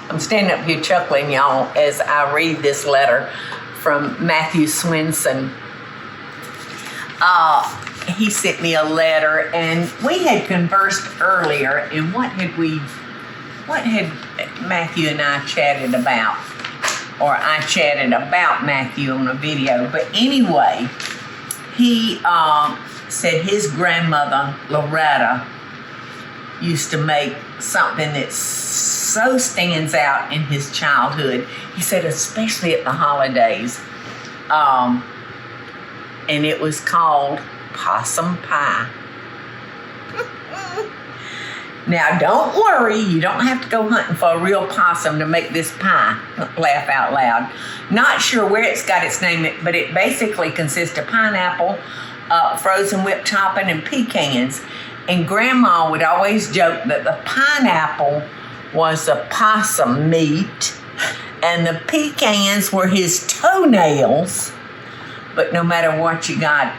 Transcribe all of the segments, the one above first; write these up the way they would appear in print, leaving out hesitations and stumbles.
I'm standing up here chuckling, y'all, as I read this letter from Matthew Swinson. He sent me a letter, and we had conversed earlier, and what had Matthew and I chatted about? Or I chatted about Matthew on a video. But anyway, he said his grandmother, Loretta, used to make something that so stands out in his childhood. He said, especially at the holidays. And it was called Possum Pie. Now, don't worry, you don't have to go hunting for a real possum to make this pie. Laugh out loud. Not sure where it's got its name, but it basically consists of pineapple, frozen whipped topping, and pecans. And Grandma would always joke that the pineapple was the possum meat, and the pecans were his toenails. But no matter what you got,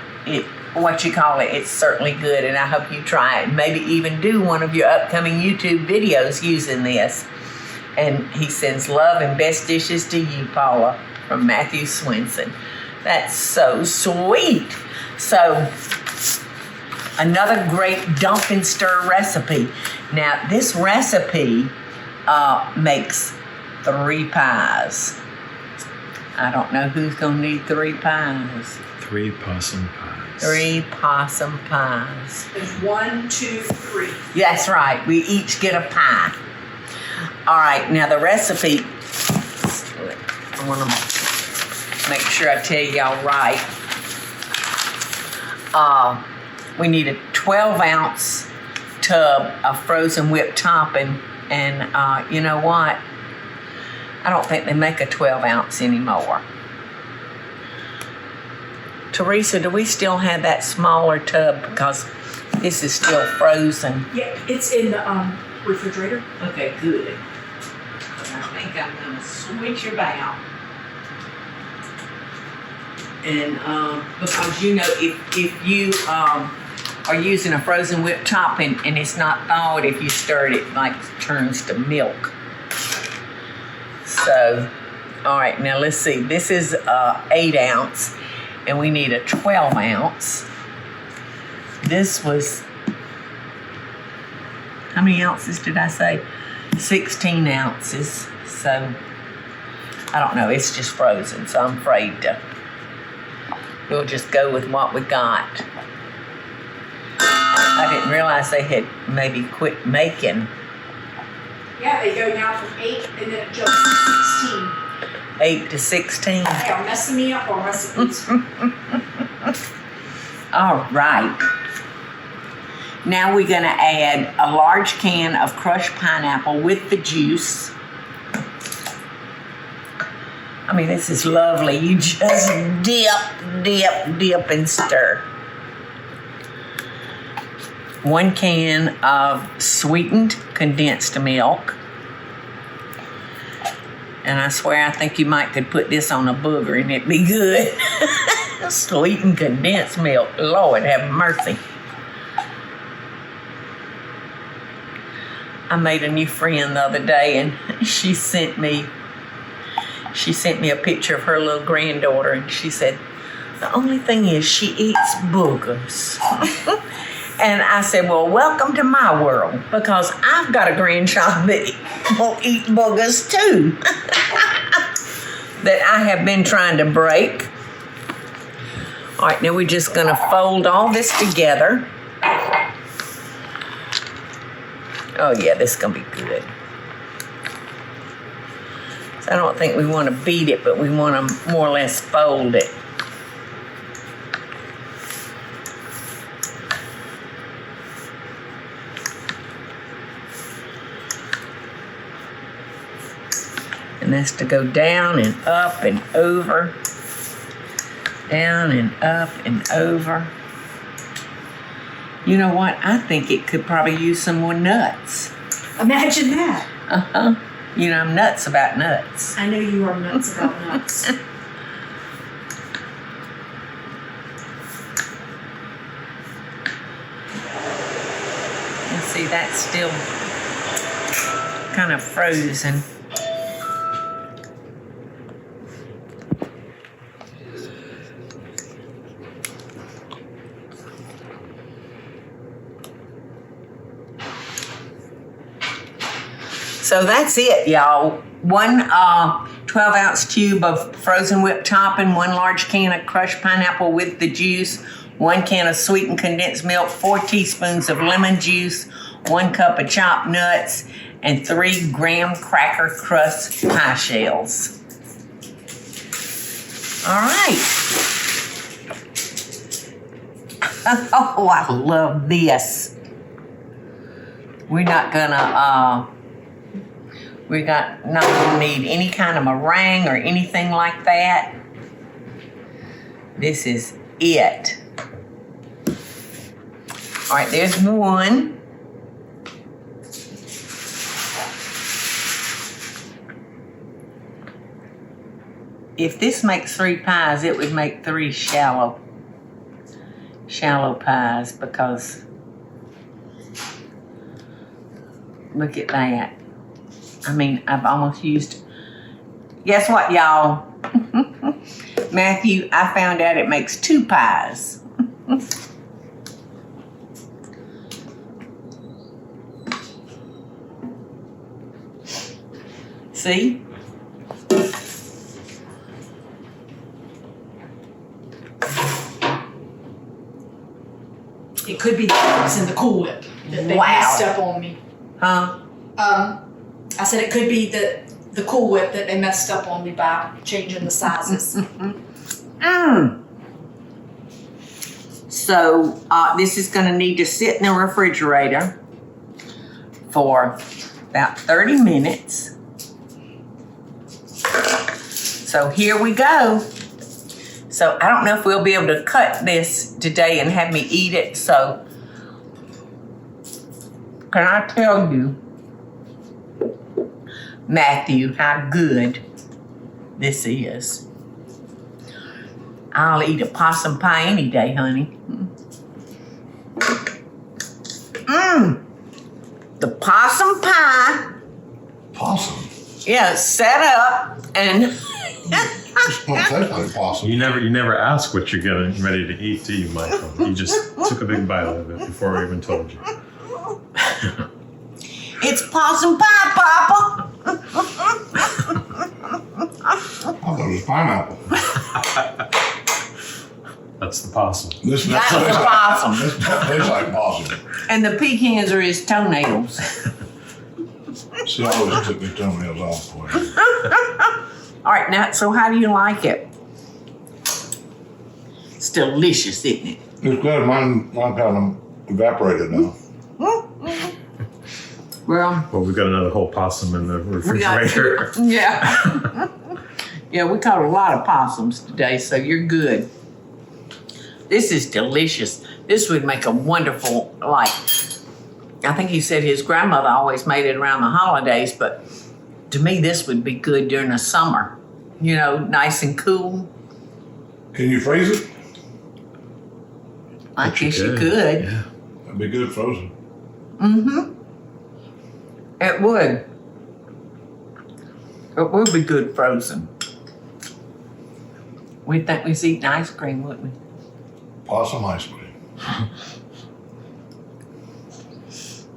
what you call it, it's certainly good, and I hope you try it. Maybe even do one of your upcoming YouTube videos using this. And he sends love and best dishes to you, Paula, from Matthew Swinson. That's so sweet. So, another great dump and stir recipe. Now, this recipe makes 3 pies. I don't know who's going to need 3 pies. 3 possum pies. 3 possum pies. There's 1, 2, 3. That's right. We each get a pie. All right. Now the recipe. I want to make sure I tell y'all right. We need a 12-ounce tub of frozen whipped topping, and you know what? I don't think they make a 12-ounce anymore. Teresa, do we still have that smaller tub because this is still frozen? Yeah, it's in the refrigerator. Okay, good. I think I'm going to switch about. And because, you know, if you are using a frozen whipped topping and it's not thawed, if you stir it, like turns to milk. So, all right, now let's see. This is 8 ounce, and we need a 12 ounce. This was, how many ounces did I say? 16 ounces. So, I don't know. It's just frozen, so I'm afraid we'll just go with what we got. I didn't realize they had maybe quit making. Yeah, they go now from 8 and then it jumps to 16. 8 to 16. They are messing me up on recipes. All right. Now we're going to add a large can of crushed pineapple with the juice. I mean, this is lovely. You just dip, and stir. 1 can of sweetened condensed milk. And I swear, I think you might could put this on a booger and it'd be good. Sweetened condensed milk. Lord have mercy. I made a new friend the other day, and she sent me a picture of her little granddaughter, and she said, the only thing is she eats boogers. And I said, well, welcome to my world, because I've got a grandchild that will eat boogers too. That I have been trying to break. All right, now we're just going to fold all this together. Oh, yeah, this is going to be good. So I don't think we want to beat it, but we want to more or less fold it. And that's to go down and up and over. Down and up and over. You know what? I think it could probably use some more nuts. Imagine that. Uh-huh. You know, I'm nuts about nuts. I know you are nuts about nuts. And see, that's still kind of frozen. So that's it, y'all. One 12-ounce tube of frozen whipped topping, 1 large can of crushed pineapple with the juice, 1 can of sweetened condensed milk, 4 teaspoons of lemon juice, 1 cup of chopped nuts, and 3 graham cracker crust pie shells. All right. Oh, I love this. We're not gonna need any kind of meringue or anything like that. This is it. All right, there's one. If this makes 3 pies, it would make 3 shallow pies, because look at that. I mean, I've almost used, guess what, y'all? Matthew, I found out it makes 2 pies. See? It could be that was in the Cool Whip that they messed up on me. Huh? I said it could be the Cool Whip that they messed up on me by changing the sizes. So this is going to need to sit in the refrigerator for about 30 minutes. So here we go. So I don't know if we'll be able to cut this today and have me eat it. So can I tell you, Matthew, how good this is? I'll eat a possum pie any day, honey. The possum pie. Possum. Yeah, set up and Just don't taste like possum. You never ask what you're getting ready to eat, do you, Michael? You just took a big bite of it before I even told you. it's possum pie, Papa. I thought it was pineapple. That's the possum. This That's tastes the like, possum. this tastes like possum. And the pecans are his toenails. See, I always took the toenails off for you. All right, now, so how do you like it? It's delicious, isn't it? It's good. Mine kind of evaporated now. Well, We've got another whole possum in the we got, refrigerator. yeah. Yeah, we caught a lot of possums today, so you're good. This is delicious. This would make a wonderful, like, I think he said his grandmother always made it around the holidays, but to me, this would be good during the summer. You know, nice and cool. Can you freeze it? I guess you could. Yeah. That'd be good frozen. Mm-hmm. It would. It would be good frozen. We'd think we was eating ice cream, wouldn't we? Possum ice cream.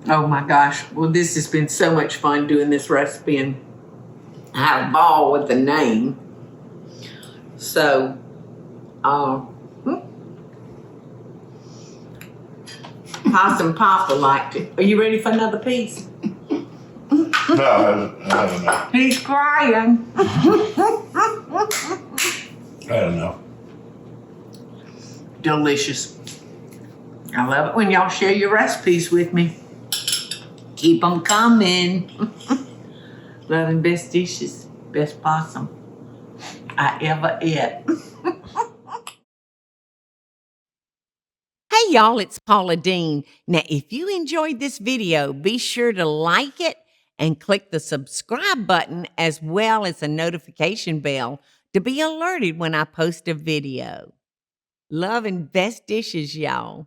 Oh my gosh. Well, this has been so much fun doing this recipe, and I had a ball with the name. So, Possum Papa liked it. Are you ready for another piece? No, I had enough. He's crying. I had enough. Delicious. I love it when y'all share your recipes with me. Keep them coming. Loving best dishes, best possum I ever ate. Hey y'all, it's Paula Deen. Now, if you enjoyed this video, be sure to like it and click the subscribe button as well as the notification bell to be alerted when I post a video. Love and best dishes, y'all.